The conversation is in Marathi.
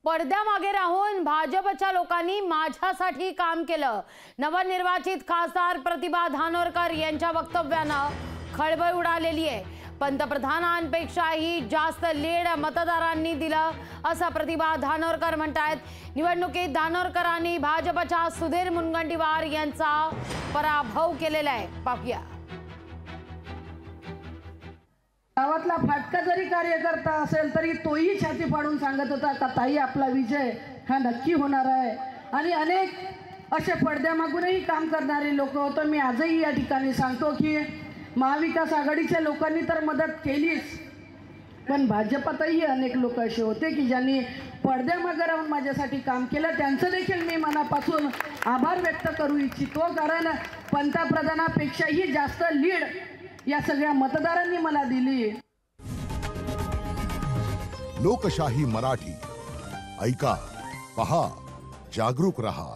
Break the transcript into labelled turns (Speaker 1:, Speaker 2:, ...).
Speaker 1: पडद्यामागे राहून भाजपच्या लोकांनी माझ्यासाठी काम केलं. नवनिर्वाचित खासदार प्रतिभा धानोरकर यांच्या वक्तव्यानं खळबळ उडालेली आहे. पंतप्रधानांपेक्षाही जास्त लीड मतदारांनी दिलं असं प्रतिभा धानोरकर म्हणतात. निवडणुकीत धानोरकरांनी भाजपच्या सुधीर मुनगंटीवार यांचा पराभव केलेला आहे. पाहूया.
Speaker 2: गावातला फाटका जरी कार्यकर्ता असेल तरी तोही छाती फाडून सांगत होता का ताई आपला विजय हा नक्की होणार आहे. आणि अनेक असे पडद्यामागूनही काम करणारे लोक होते. मी आजही या ठिकाणी सांगतो की महाविकास आघाडीच्या लोकांनी तर मदत केलीच, पण भाजपातही अनेक लोक असे होते की ज्यांनी पडद्यामागे राहून माझ्यासाठी काम केलं. त्यांचं देखील मी मनापासून आभार व्यक्त करू इच्छितो, कारण पंतप्रधानापेक्षाही जास्त लीड या सगळ्या मतदारांनी मला दिली.
Speaker 3: लोकशाही मराठी ऐका, पहा, जागरूक रहा.